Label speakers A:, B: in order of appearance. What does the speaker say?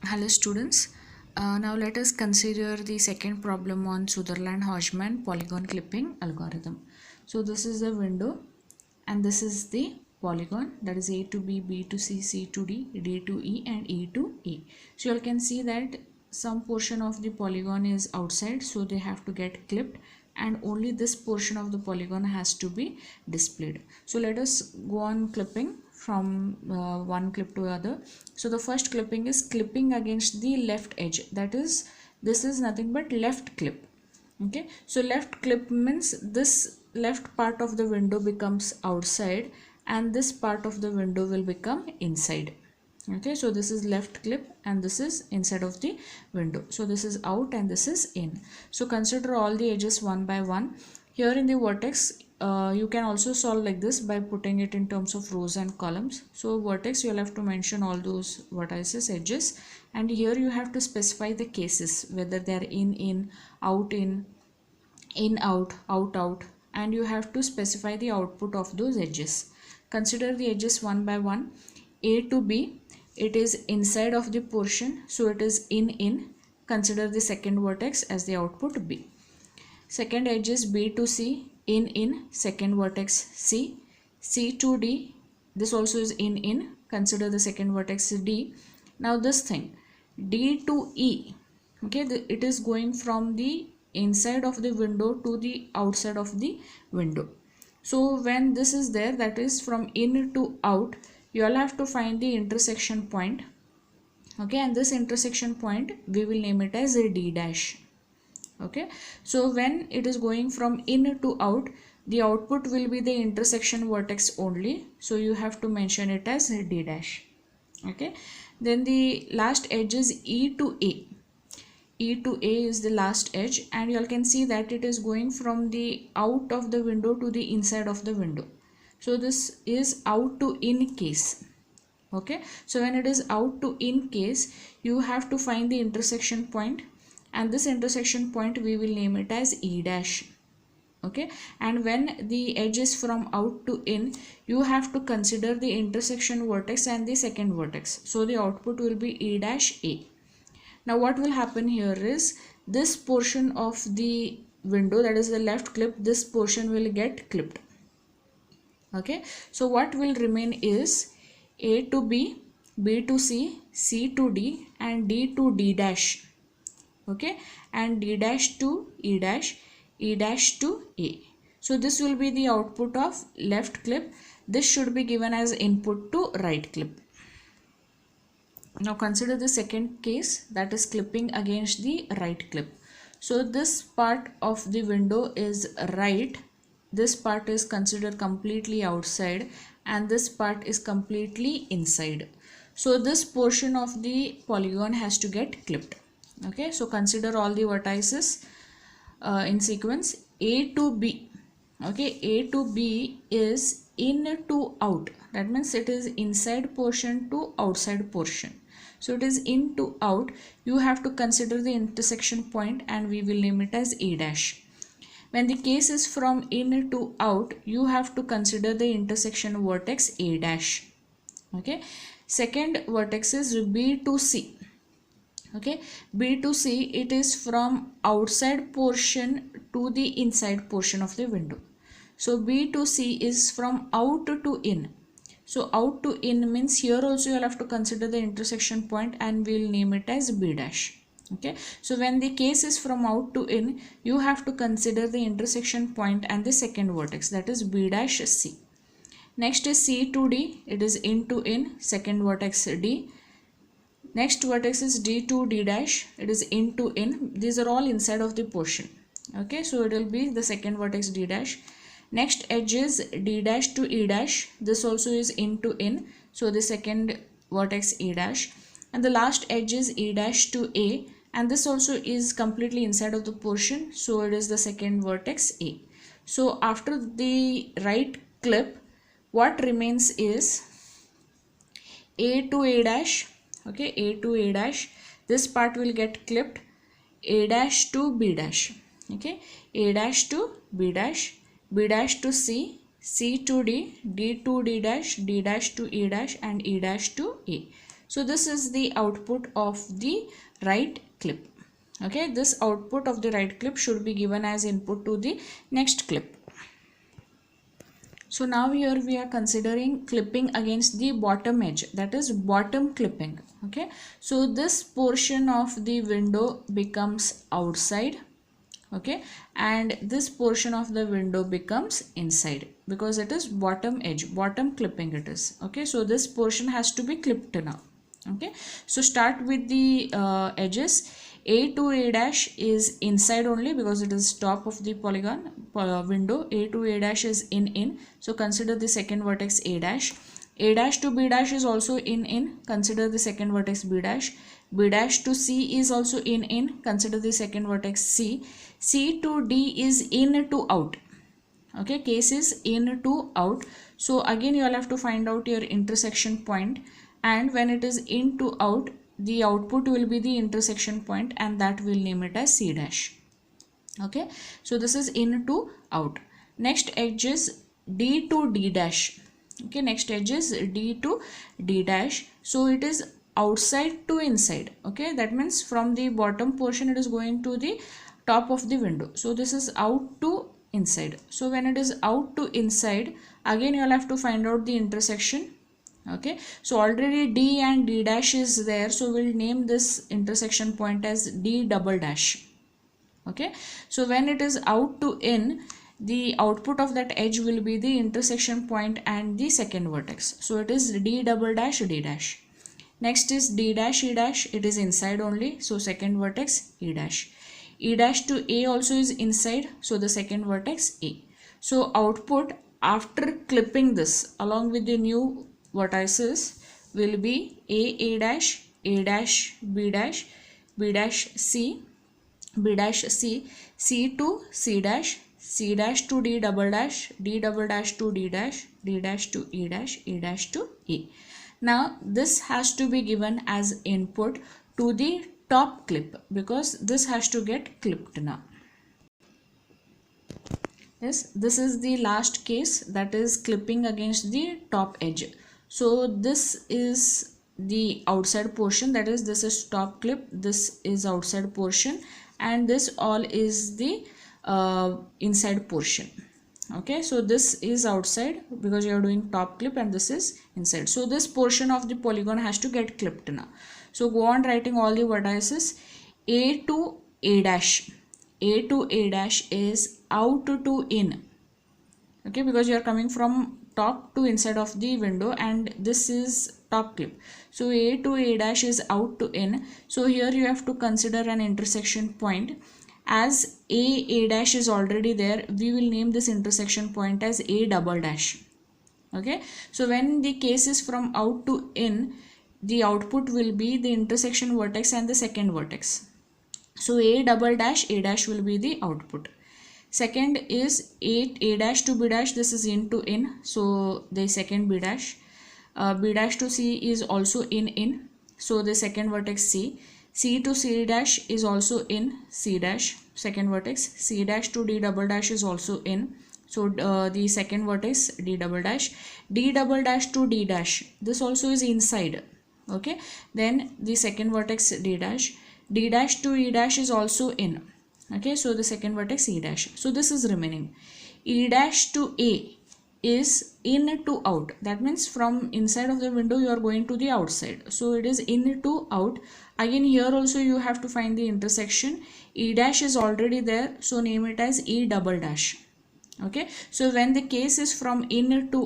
A: Hello students, now let us consider the second problem on Sutherland-Hodgman polygon clipping algorithm. So this is the window and this is the polygon, that is A to B, B to C, C to D, D to E and E to E. So you can see that some portion of the polygon is outside, so they have to get clipped, and only this portion of the polygon has to be displayed. So let us go on clipping from one clip to other. So the first clipping is clipping against the left edge, that is, this is nothing but left clip. Okay, so left clip means this left part of the window becomes outside and this part of the window will become inside. Okay, so this is left clip and this is inside of the window. So this is out and this is in. So consider all the edges one by one. Here in the vertex, you can also solve like this by putting it in terms of rows and columns. So vertex, you'll have to mention all those vertices, edges, and here you have to specify the cases, whether they are in, out, out, out, and you have to specify the output of those edges. Consider the edges one by one. A to B, it is inside of the portion, so it is in. Consider the second vertex as the output B. Second edge is B to C, in, second vertex C. C to D, this also is in, consider the second vertex D. Now this thing, D to E, okay, it is going from the inside of the window to the outside of the window. So when this is there, that is from in to out, you all have to find the intersection point. Okay, and this intersection point we will name it as a D dash. Okay, so when it is going from in to out, the output will be the intersection vertex only, so you have to mention it as D dash. Okay, then the last edge is E to A. E to A is the last edge, and you all can see that it is going from the out of the window to the inside of the window. So this is out to in case. Okay, so when it is out to in case, you have to find the intersection point, and this intersection point we will name it as E dash. Okay, and when the edge is from out to in, you have to consider the intersection vertex and the second vertex, so the output will be E dash A. Now what will happen here is, this portion of the window, that is the left clip, this portion will get clipped. Okay, so what will remain is A to B, B to C, C to D and D to D dash. Okay, and D dash to E dash, E dash to A. So this will be the output of left clip. This should be given as input to right clip. Now consider the second case, that is clipping against the right clip. So this part of the window is right, this part is considered completely outside, and this part is completely inside. So this portion of the polygon has to get clipped. Okay, so consider all the vertices in sequence. A to B. Okay, A to B is in to out, that means it is inside portion to outside portion. So it is in to out, you have to consider the intersection point and we will name it as A dash. When the case is from in to out, you have to consider the intersection vertex A dash. Okay, second vertex is B to C. Okay, B to C, it is from outside portion to the inside portion of the window. So B to C is from out to in. So out to in means here also you will have to consider the intersection point and we will name it as B dash. Okay, so when the case is from out to in, you have to consider the intersection point and the second vertex, that is B dash C. Next is C to D, it is in to in, second vertex D. Next vertex is D to D dash, it is in to in, these are all inside of the portion. Okay, so it will be the second vertex D dash. Next edge is D dash to E dash, this also is in to in, so the second vertex E dash. And the last edge is E dash to A, and this also is completely inside of the portion, so it is the second vertex A. So after the right clip, what remains is A to A dash. Okay, A to A dash, this part will get clipped. A dash to B dash. Okay, A dash to B dash, B dash to C, C to D, D to D dash, D dash to E dash and E dash to A. So this is the output of the right clip. Okay, this output of the right clip should be given as input to the next clip. So now here we are considering clipping against the bottom edge, that is bottom clipping. Okay, so this portion of the window becomes outside. Okay, and this portion of the window becomes inside because it is bottom edge, bottom clipping it is. Okay, so this portion has to be clipped now. Okay, so start with the edges. A to A dash is inside only because it is top of the polygon window. A to A dash is in. So consider the second vertex A dash. A dash to B dash is also in. Consider the second vertex B dash. B dash to C is also in. Consider the second vertex C. C to D is in to out. Okay, case is in to out. So again you will have to find out your intersection point, and when it is in to out, the output will be the intersection point, and that we'll name it as C dash. Okay, so this is in to out. Next edge is D to D dash. Okay, next edge is D to D dash. So it is outside to inside. Okay, that means from the bottom portion it is going to the top of the window. So this is out to inside. So when it is out to inside, again you will have to find out the intersection. Okay, so already D and D dash is there, so we'll name this intersection point as D double dash. Okay, so when it is out to in, the output of that edge will be the intersection point and the second vertex. So it is D double dash D dash. Next is D dash E dash, it is inside only, so second vertex E dash. E dash to A also is inside, so the second vertex A. So output after clipping this along with the new vertices will be A dash, B dash, B dash C, B dash C, C to C dash, C dash to D double dash to D dash to E dash to E. Now this has to be given as input to the top clip because this has to get clipped now. Yes, this is the last case, that is clipping against the top edge. So this is the outside portion, that is this is top clip, this is outside portion, and this all is the inside portion. Okay, so this is outside because you are doing top clip, and this is inside. So this portion of the polygon has to get clipped now. So go on writing all the vertices. A to A dash. A to A dash is out to in. Okay, because you are coming from top to inside of the window, and this is top clip. So A to A dash is out to in. So here you have to consider an intersection point. As A dash is already there, we will name this intersection point as A double dash. Okay, so when the case is from out to in, the output will be the intersection vertex and the second vertex. So A double dash, A dash will be the output. Second is A dash to B dash, this is in to in, so the second B dash. B dash to C is also in, so the second vertex C. C to C dash is also in, C dash, second vertex. C dash to D double dash is also in, so the second vertex D double dash. D double dash to D dash, this also is inside. Okay, then the second vertex D dash. D dash to E dash is also in. Okay, so the second vertex E dash. So this is remaining. E dash to A is in to out, that means from inside of the window you are going to the outside, so it is in to out. Again here also you have to find the intersection. E dash is already there, so name it as E double dash. Okay, so when the case is from in to